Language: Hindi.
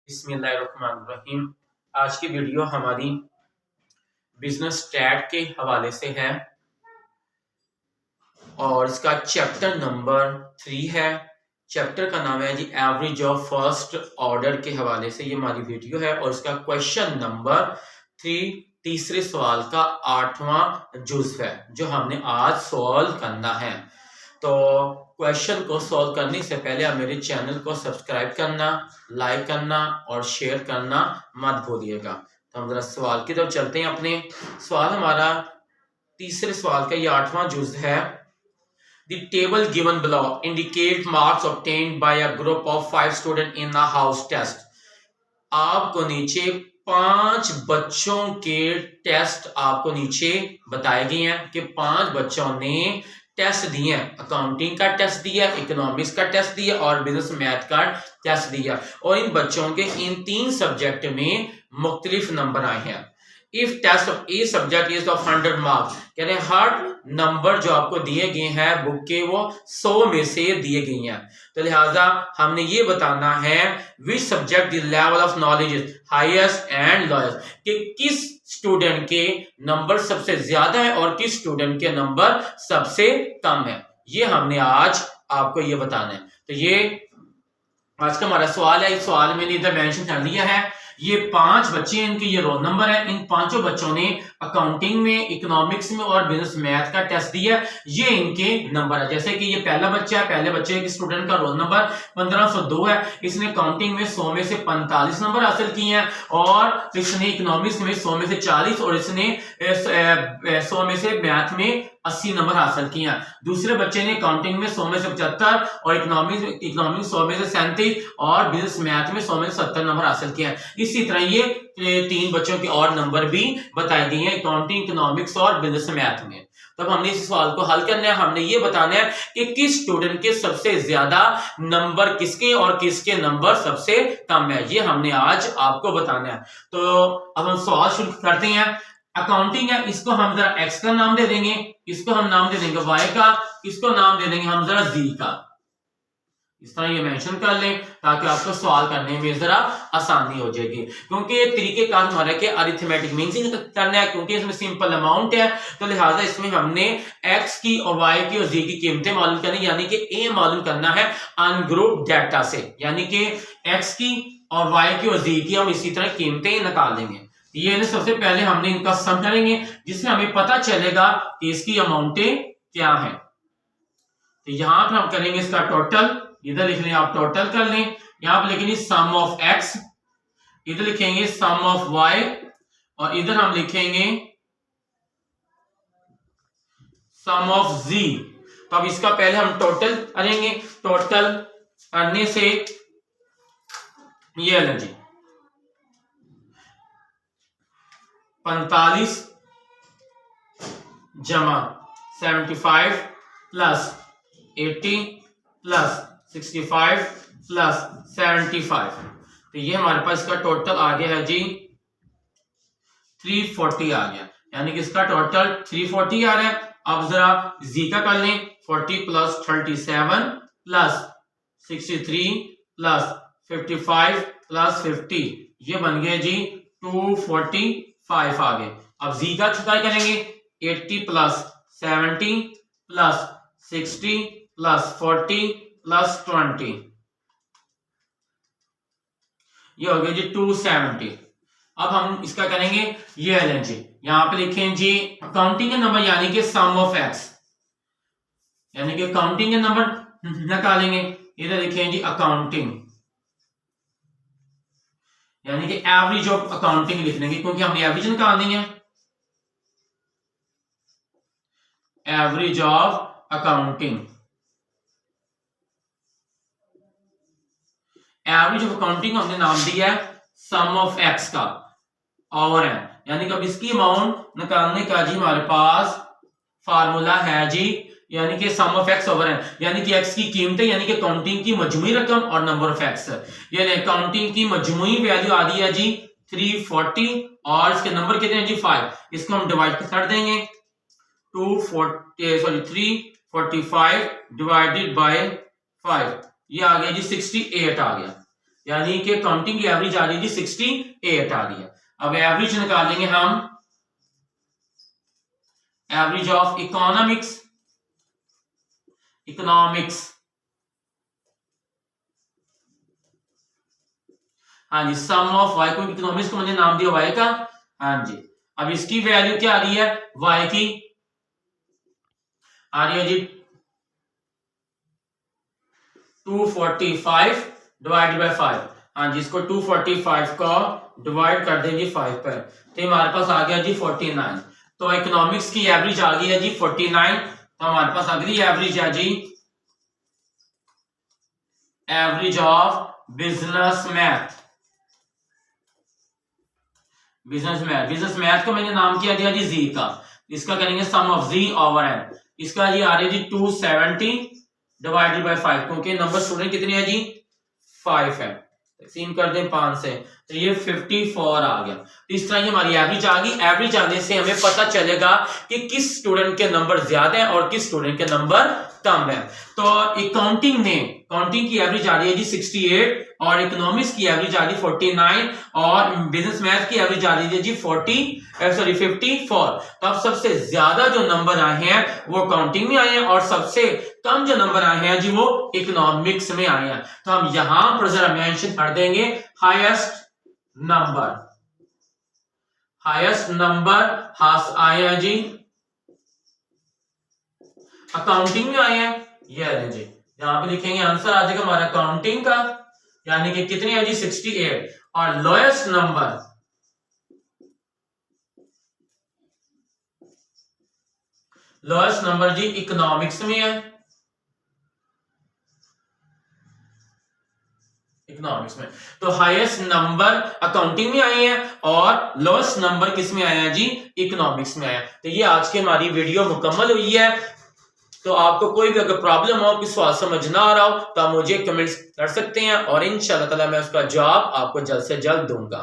बिस्मिल्लाहिर्रहमानिर्रहीम। आज की वीडियो हमारी बिजनेस स्टैट के हवाले से है और इसका चैप्टर नंबर 3 है। चैप्टर का नाम है जी एवरेज ऑफ फर्स्ट ऑर्डर के हवाले से ये हमारी वीडियो है और इसका क्वेश्चन नंबर 3 तीसरे सवाल का 8वां जुज़ है जो हमने आज सॉल्व करना है। तो क्वेश्चन को सॉल्व करने से पहले आप मेरे चैनल को सब्सक्राइब करना, लाइक करना और शेयर करना मत भूलिएगा। तो हम जरा सवाल की तरफ चलते हैं। अपने सवाल हमारा तीसरे सवाल का ये 8वां जुज़ है। The table given below indicate marks obtained by a group of 5 students in a house test. आपको नीचे 5 बच्चों के टेस्ट आपको नीचे बताए गए हैं कि 5 बच्चों ने टेस्ट दिए हैं। अकाउंटिंग का टेस्ट दिया, इकोनॉमिक्स का टेस्ट दिया और बिजनेस मैथ का टेस्ट दिया और इन बच्चों के इन 3 सब्जेक्ट में मुख्तलिफ नंबर आए हैं। If test of a subject is of 100 marks, कह रहे हैं हर नंबर जो आपको दिए गए हैं बुक के वो 100 में से दिए गए हैं। तो लिहाजा हमने ये बताना है which subject the level of knowledge is highest and lowest, कि किस स्टूडेंट के नंबर सबसे ज्यादा है और किस स्टूडेंट के नंबर सबसे कम है। ये हमने आज आपको ये बताना है। तो ये आज का हमारा सवाल है। इस सवाल में इधर मेंशन कर दिया है ये 5 बच्चे हैं, इनके ये रोल नंबर है। इन 5 बच्चों ने अकाउंटिंग में, इकोनॉमिक्स में और बिजनेस मैथ का टेस्ट दिया। ये इनके नंबर है। जैसे कि ये पहला बच्चा है, पहले बच्चे के स्टूडेंट का रोल नंबर 1502 है। इसने अकाउंटिंग में 100 में से 45 नंबर हासिल किए हैं और इसने इकोनॉमिक्स में 100 में से 40 और इसने 100 में से मैथ में 80 नंबर हासिल किए हैं। दूसरे बच्चे ने अकाउंटिंग में 100 में से 75 और इकोनॉमिक्स 100 में से 37 और बिजनेस मैथ में 100 में से 70 नंबर हासिल किए हैं। इसी तरह ये 3 बच्चों के और नंबर भी बताए गए हैं अकाउंटिंग, इकोनॉमिक्स और बिजनेस मैथ में। तब हमने इस सवाल को हल करना है। हमने ये बताना है कि किस स्टूडेंट के सबसे ज्यादा नंबर किसके और किसके नंबर सबसे कम है। ये हमने आज आपको बताना है। तो अब हम सवाल शुरू करते हैं। अकाउंटिंग है, इसको हम जरा एक्स का नाम दे देंगे, इसको हम नाम दे देंगे वाई का, इसको नाम दे देंगे हम जरा जी का। इस तरह ये मेंशन कर लें ताकि आपको सवाल करने में जरा आसानी हो जाएगी। क्योंकि ये तरीके का हमारा के अरिथमेटिक मीन्स करना है, क्योंकि इसमें सिंपल अमाउंट है तो लिहाजा इसमें हमने एक्स की और वाई की और जी की कीमतें मालूम करनी, यानी कि ए मालूम करना है अनग्रुप डाटा से, यानी कि एक्स की और वाई की और जी की हम इसी तरह कीमतें निकाल लेंगे। ये सबसे पहले हमने इनका सम करेंगे जिससे हमें पता चलेगा कि इसकी अमाउंटें क्या है। तो यहां पर हम करेंगे इसका टोटल, इधर लिख लें आप टोटल कर लें, यहां पर लिखेंगे सम ऑफ एक्स, इधर लिखेंगे सम ऑफ वाई और इधर हम लिखेंगे सम ऑफ जी। तो अब इसका पहले हम टोटल करेंगे। टोटल करने से ये है जी 45 जमा 75 प्लस 80 प्लस 65 प्लस 75। तो ये हमारे पास इसका टोटल आ गया है जी 340 आ गया, यानी कि इसका टोटल 340 आ रहा है। अब जरा जी का कर लें 40 प्लस 37 प्लस 63 प्लस 55 प्लस 50, ये बन गया जी 245 आ गए। अब जी का चुकाई करेंगे 80 प्लस 70 प्लस 60 प्लस 40 प्लस 20, ये हो गया जी 270। अब हम इसका करेंगे ये है जी, यहां पे लिखें जी अकाउंटिंग के नंबर यानी कि सम ऑफ एक्स, यानी कि अकाउंटिंग के नंबर निकालेंगे। इधर लिखें जी अकाउंटिंग, यानी कि एवरेज ऑफ अकाउंटिंग लिख लेंगे क्योंकि हमने एवरेज निकालनी है। Average of accounting, average of accounting हमने नाम दिया है सम ऑफ एक्स का और है, यानी कि अब इसकी अमाउंट निकालने का जी हमारे पास फार्मूला है जी, यानी कि सम ऑफ एक्स ओवर है, यानी कि एक्स की कीमतें यानी कि अकाउंटिंग की मजमुई रकम और नंबर ऑफ एक्स, यानी अकाउंटिंग की मजमुई वैल्यू आ रही है जी 340 और इसके नंबर कितने हैं जी 5। इसको हम डिवाइड कर देंगे 345 डिवाइडेड बाय 5, ये आ गया जी 68 आ गया। यानी कि काउंटिंग की एवरेज आ रही थी 68 आ रही है। अब एवरेज निकालेंगे हम, एवरेज ऑफ इकोनॉमिक्स, हाँ जी, सम ऑफ वाई, को इकोनॉमिक्स को मैंने नाम दिया वाई का, हाँ जी। अब इसकी वैल्यू क्या आ रही है, वाई की आ रही है जी 245 डिवाइड बाय 5। हाँ जी, इसको 245 को डिवाइड कर देंगे 5 पर, तो हमारे पास आ गया जी 49। तो इकोनॉमिक्स की एवरेज आ गई है जी 49। तो हमारे पास अगली एवरेज है जी average of business math. Business math को मैंने नाम किया दिया जी जी का। इसका करेंगे सम ऑफ जी ओवर एन। इसका जी आ रही है जी 270 डिवाइडेड बाय 5, क्योंकि नंबर स्टूडेंट कितने हैं जी 5 है, तकसीम कर दें 5 से, तो ये 54 आ गया। तो इस तरह ये हमारी एवरेज आ गई। एवरेज आने से हमें पता चलेगा कि किस स्टूडेंट के नंबर ज्यादा है और किस स्टूडेंट के नंबर कम है। तो काउंटिंग की एवरेज आ रही है जी 68 और इकोनॉमिक्स की एवरेज आ रही है 49 और बिजनेस मैथ की एवरेज आ रही है जी 54। तो अब सबसे ज्यादा जो नंबर आए हैं वो काउंटिंग में आए हैं और सबसे कम जो नंबर आए हैं जी वो इकोनॉमिक्स में आए हैं। तो हम यहां पर जरा मेंशन कर देंगे हाईएस्ट नंबर आए हैं जी अकाउंटिंग में आए हैं, ये है जी। यहां पे लिखेंगे आंसर आ जाएगा हमारा अकाउंटिंग का, यानी कि कितने हैं जी 68। और लोएस्ट नंबर जी इकोनॉमिक्स में है, इकोनॉमिक्स में। तो हाईएस्ट नंबर अकाउंटिंग में आए हैं और लोएस्ट नंबर किस में आया है जी इकोनॉमिक्स में आया। तो ये आज की हमारी वीडियो मुकम्मल हुई है। तो आपको कोई भी अगर प्रॉब्लम हो, कोई सवाल समझ ना आ रहा हो, तो आप मुझे कमेंट्स कर सकते हैं और इंशाअल्लाह ताला मैं उसका जवाब आपको जल्द से जल्द दूंगा।